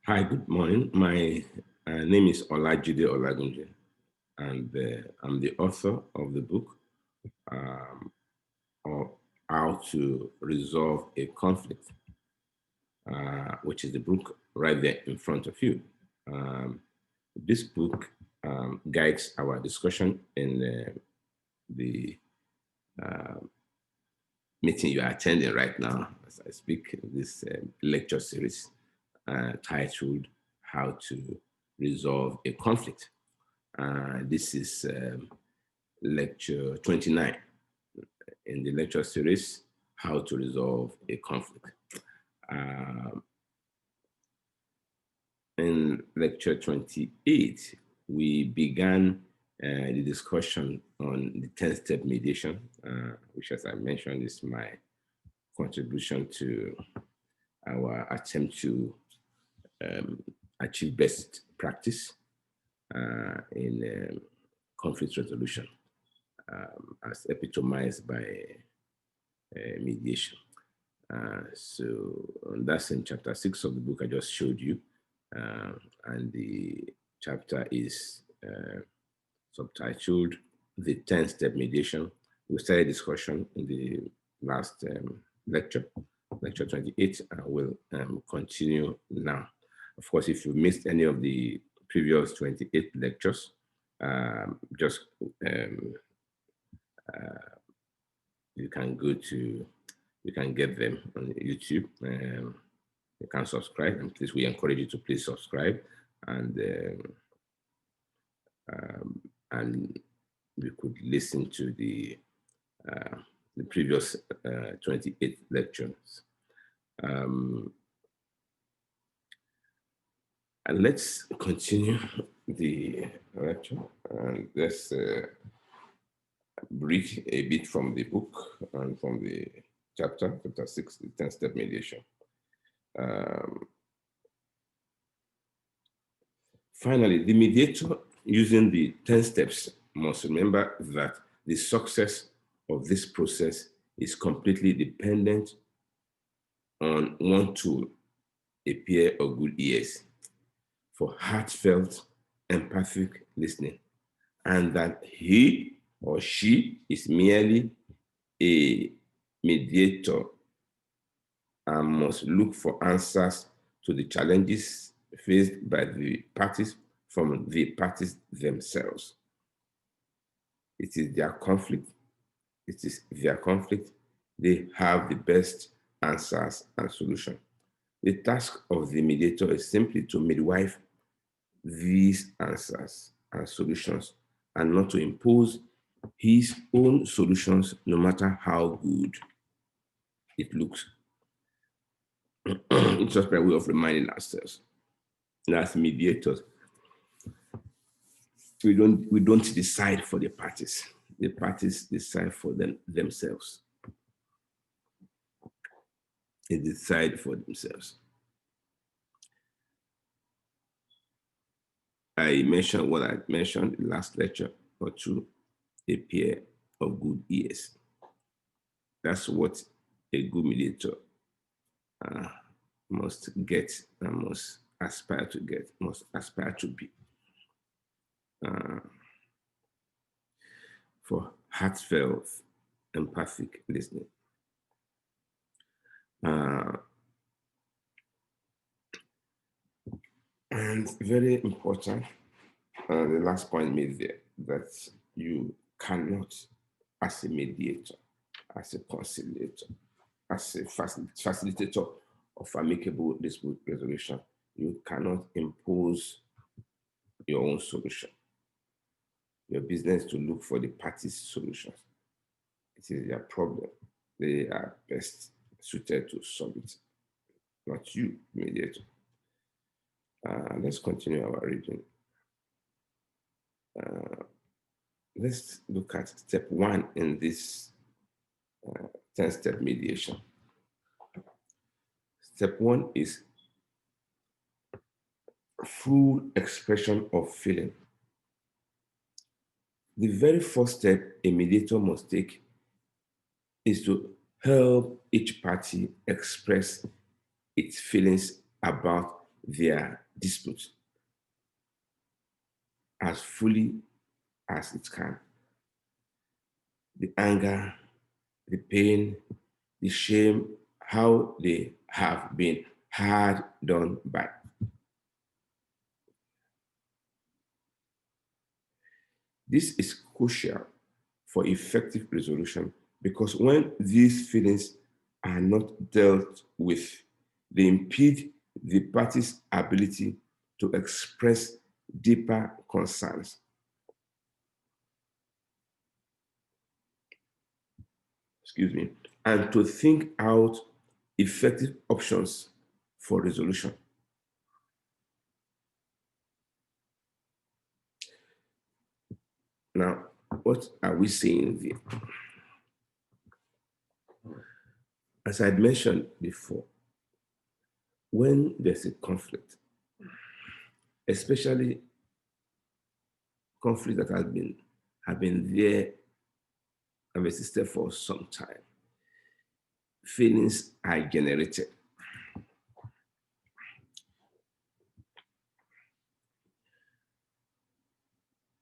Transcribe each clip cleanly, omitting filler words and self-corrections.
Hi, good morning. My name is Olajide Olagunje, and I'm the author of the book um, of How to Resolve a Conflict, which is the book right there in front of you. Um, this book guides our discussion in the uh, meeting you are attending right now as I speak, this lecture series titled How to Resolve a Conflict. This is lecture 29 in the lecture series, How to Resolve a Conflict. In lecture 28, we began the discussion on the 10-step mediation, which, as I mentioned, is my contribution to our attempt to achieve best practice in conflict resolution, as epitomized by mediation. So that's in chapter 6 of the book I just showed you. And the chapter is subtitled The 10-Step Mediation. We started discussion in the last lecture 28, and we'll continue now. Of course, if you missed any of the previous 28 lectures, just you can get them on YouTube. You can subscribe, and please, we encourage you to please subscribe, and we could listen to the previous 28 lectures. And let's continue the lecture, and let's read a bit from the book and from the chapter 6, the 10-step mediation. Finally, the mediator using the 10 steps must remember that the success of this process is completely dependent on one tool, a pair of good ears, for heartfelt, empathic listening, and that he or she is merely a mediator and must look for answers to the challenges faced by the parties from the parties themselves. It is their conflict. It is their conflict. They have the best answers and solutions. The task of the mediator is simply to midwife these answers and solutions and not to impose his own solutions, no matter how good it looks. It's just by way of reminding ourselves that as mediators, we don't decide for the parties. The parties decide for themselves. They decide for themselves. I mentioned what I mentioned in the last lecture or two, a pair of good ears. That's what a good mediator must get and must aspire to get, must aspire to be. For heartfelt, empathic listening. And very important, the last point made there, that you cannot, as a mediator, as a conciliator, as a facilitator of amicable dispute resolution, you cannot impose your own solution. Your business to look for the parties' solutions. It is their problem. They are best suited to solve it, not you, mediator. Let's continue our reading. Let's look at step 1 in this 10-step mediation. Step 1 is full expression of feeling. The very first step a mediator must take is to help each party express its feelings about their dispute as fully as it can. The anger, the pain, the shame, how they have been hard done by. This is crucial for effective resolution because when these feelings are not dealt with, they impede the party's ability to express deeper concerns. Excuse me, and to think out effective options for resolution. Now, what are we saying there? As I mentioned before, when there's a conflict, especially conflict that have been there and existed for some time, feelings are generated.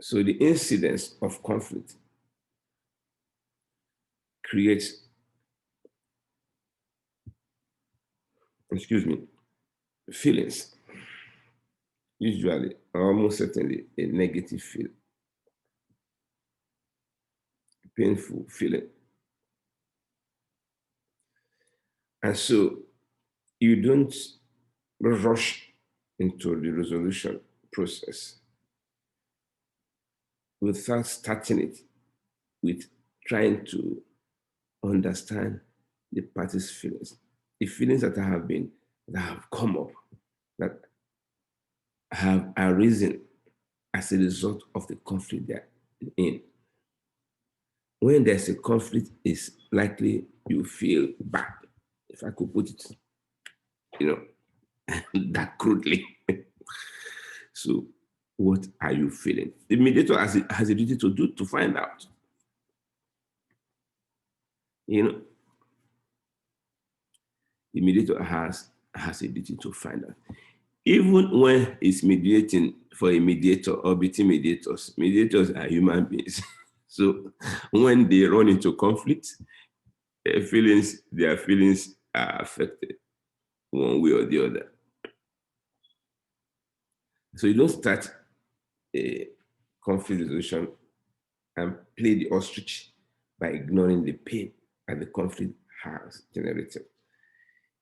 So the incidence of conflict creates, feelings, usually, almost certainly, a negative feeling, painful feeling. And so you don't rush into the resolution process without starting it with trying to understand the party's feelings, the feelings that have come up, that have arisen as a result of the conflict they're in. When there's a conflict, it's likely you feel bad, if I could put it, that crudely. So, what are you feeling? The mediator has a duty to find out. The mediator has a duty to find out. Even when it's mediating for a mediator or between mediators are human beings. So when they run into conflict, their feelings are affected one way or the other. So you don't start a conflict resolution and play the ostrich by ignoring the pain that the conflict has generated.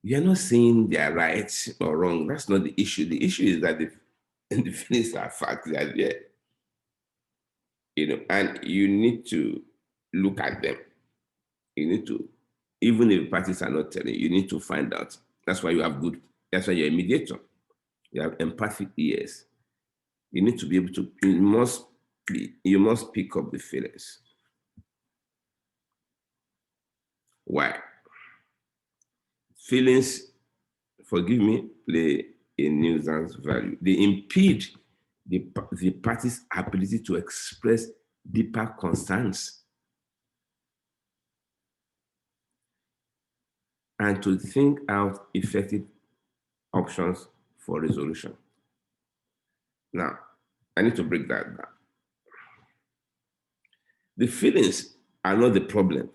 You are not saying they are right or wrong. That's not the issue. The issue is that the feelings are facts, they are there. And you need to look at them. You need to, even if parties are not telling you need to find out. That's why you're a mediator. You have empathic ears. You need to be able to, you must pick up the feelings. Why? Feelings, forgive me, play a nuisance value. They impede the party's ability to express deeper concerns and to think out effective options for resolution. Now, I need to break that down. The feelings are not the problem,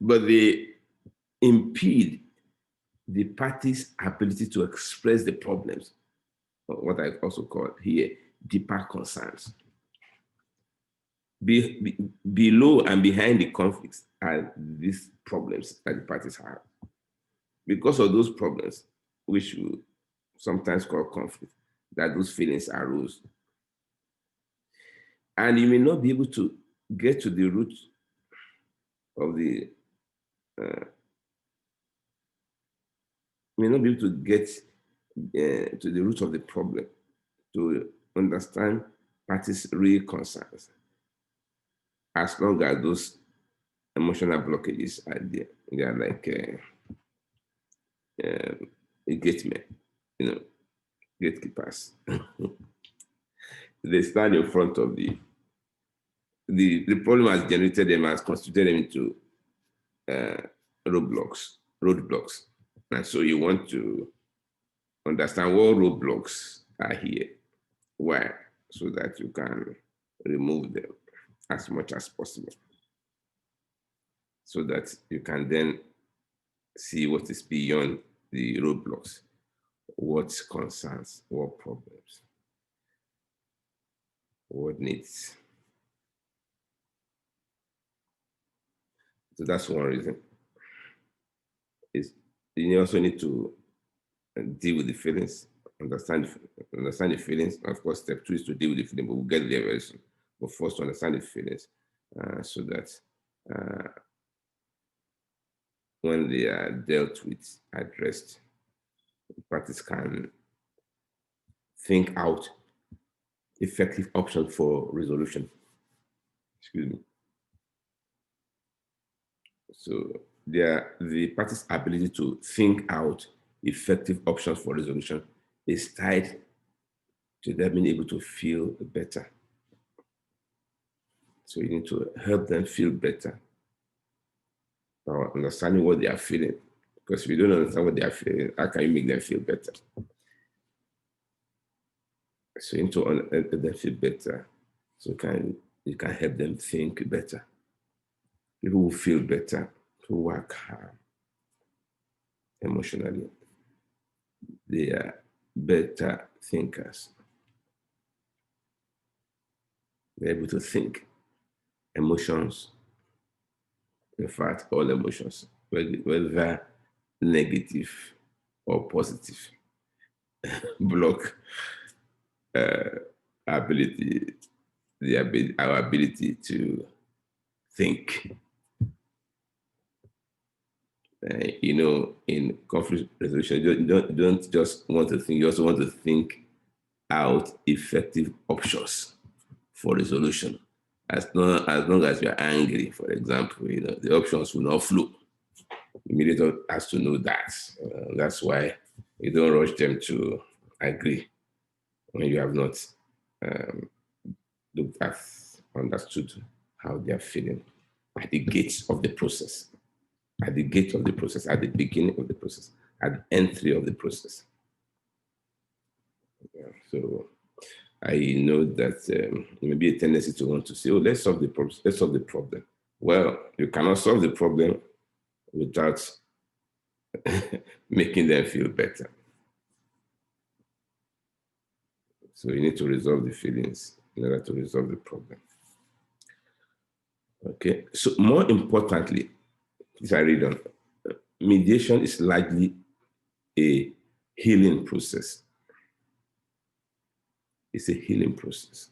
but they impede the party's ability to express the problems, or what I also call here deeper concerns. Below and behind the conflicts are these problems that the parties have. Because of those problems, which we sometimes call conflict, that those feelings arose. And you may not be able to get to the root of the, may not be able to get to the root of the problem to understand parties' real concerns, as long as those emotional blockages are there. They are like a gateman, gatekeepers. They stand in front of the problem has generated them, has constituted them into roadblocks. And so you want to understand what roadblocks are here. Why? So that you can remove them as much as possible. So that you can then see what is beyond the roadblocks, what concerns, what problems, what needs. So that's one reason. Is you also need to deal with the feelings, understand the feelings. Of course, step 2 is to deal with the feelings, but we'll get there very soon. But first, to understand the feelings, so that when they are dealt with, addressed, the parties can think out effective options for resolution. Excuse me. So the party's ability to think out effective options for resolution is tied to them being able to feel better. So you need to help them feel better by understanding what they are feeling. Because if you don't understand what they are feeling, how can you make them feel better? So you need to help them feel better. So you can help them think better. People who feel better, who work hard emotionally, they are better thinkers. They're able to think emotions, in fact, all emotions, whether negative or positive, block ability, our ability to think. In conflict resolution, you don't just want to think, you also want to think out effective options for resolution. As long as you're angry, for example, the options will not flow. The mediator has to know that. That's why you don't rush them to agree when you have not looked at, understood how they are feeling at the gates of the process, at the gate of the process, at the beginning of the process, at the entry of the process. Yeah, so I know that there may be a tendency to want to say, "Oh, let's solve the problem. Let's solve the problem." Well, you cannot solve the problem without making them feel better. So you need to resolve the feelings in order to resolve the problem. Okay. So more importantly, as I read on, mediation is largely a healing process. It's a healing process.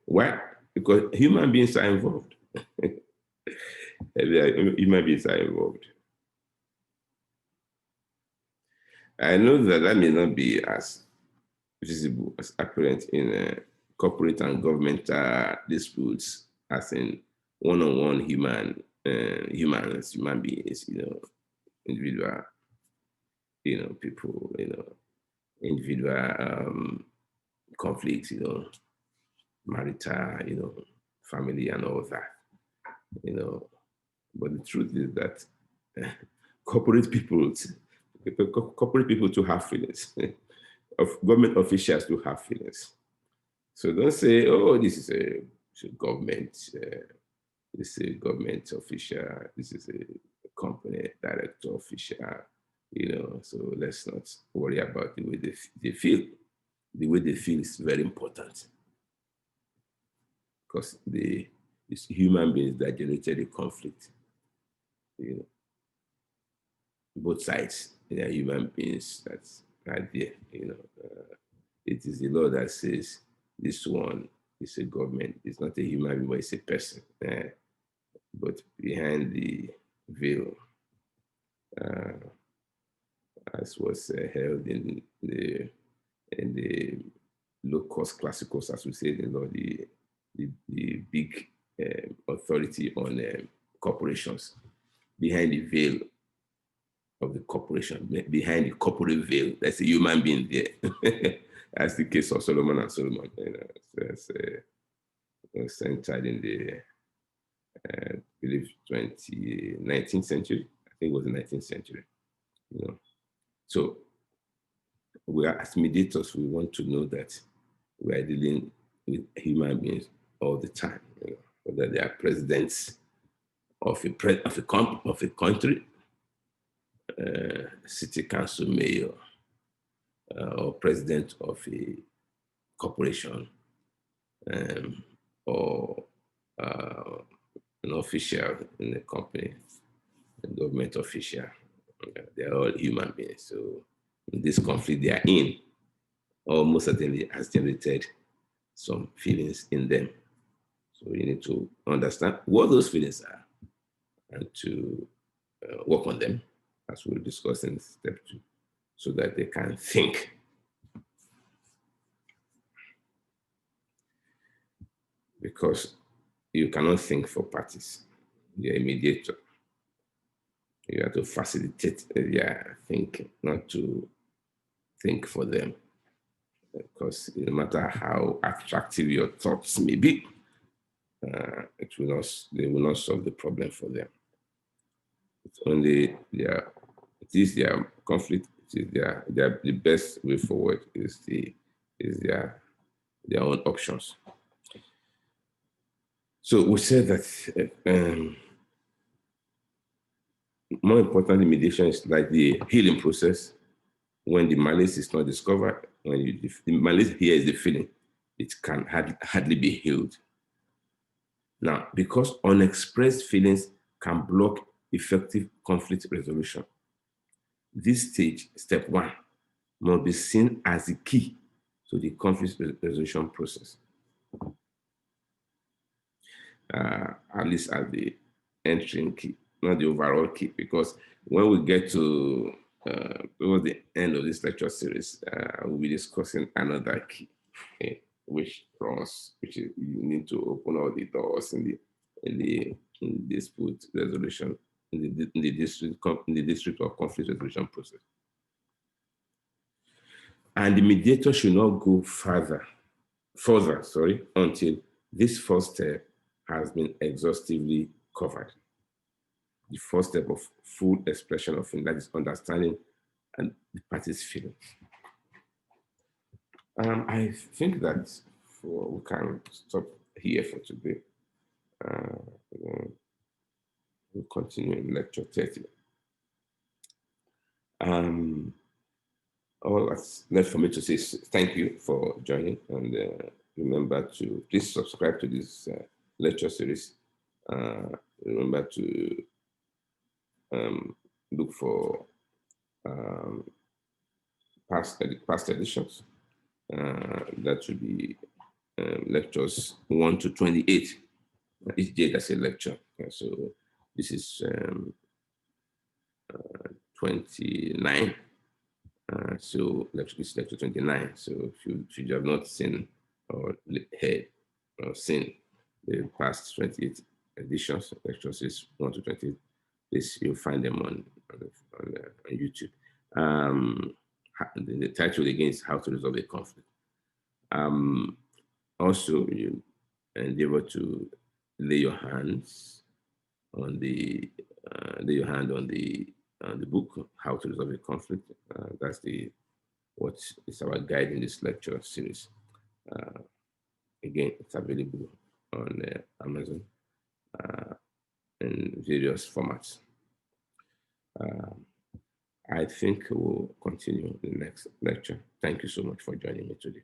Why? Because human beings are involved. Human beings are involved. I know that may not be as visible, as apparent in corporate and governmental disputes as in one-on-one human beings, individual, people, individual conflicts, marital, family and all that, But the truth is that corporate people too have feelings. Of government officials too have feelings. So don't say, "Oh, this is a government, this is a government official, this is a company director official, so let's not worry about the way they feel. The way they feel is very important because it's human beings that generated the conflict. Both sides, they are human beings that's right there. It is the law that says this one is a government. It's not a human being, but it's a person. But behind the veil, as was held in the low-cost classicals, as we say in law, the big authority on corporations. Behind the veil of the corporation, behind the corporate veil, there's a human being there. That's the case of Solomon and Solomon. It's centered in the, I believe, 19th century. I think it was the 19th century. So we are, as mediators, we want to know that we are dealing with human beings all the time, whether they are presidents of a country, city council mayor, or president of a corporation, or an official in a company, a government official. They are all human beings. So in this conflict they are in, almost certainly has generated some feelings in them. So you need to understand what those feelings are and to work on them, as we'll discuss in step 2, so that they can think. Because you cannot think for parties. You're a mediator. You have to facilitate their thinking, not to think for them. Because no matter how attractive your thoughts may be, they will not solve the problem for them. It's only it is their conflict. It is the best way forward is their own options. So we said that more importantly, mediation is like the healing process. When the malice is not discovered, when the malice here is the feeling, it can hardly be healed. Now, because unexpressed feelings can block effective conflict resolution, this stage, step 1, must be seen as the key to the conflict resolution process, at least as the entering key, not the overall key, because when we get to towards the end of this lecture series, we'll be discussing another key, okay, which you need to open all the doors in dispute resolution, in the district of conflict resolution process. And the mediator should not go further, until this first step has been exhaustively covered. The first step of full expression of feeling, that is understanding and the party's feelings. I think that we can stop here for today. We'll continue in lecture 30. All that's left for me to say is thank you for joining, and remember to please subscribe to this lecture series. Remember to look for past editions. That should be lectures 1 to 28. Each day that's a lecture. So this is 29. So this is lecture 29. So if you have not seen or heard or seen the past 28 editions, lectures 1 to 28, this you'll find them on YouTube. The title again is How to Resolve a Conflict. Also, you endeavor to lay your hand on the book How to Resolve a Conflict. That's what is our guide in this lecture series. Again, it's available on Amazon in various formats. I think we'll continue the next lecture. Thank you so much for joining me today.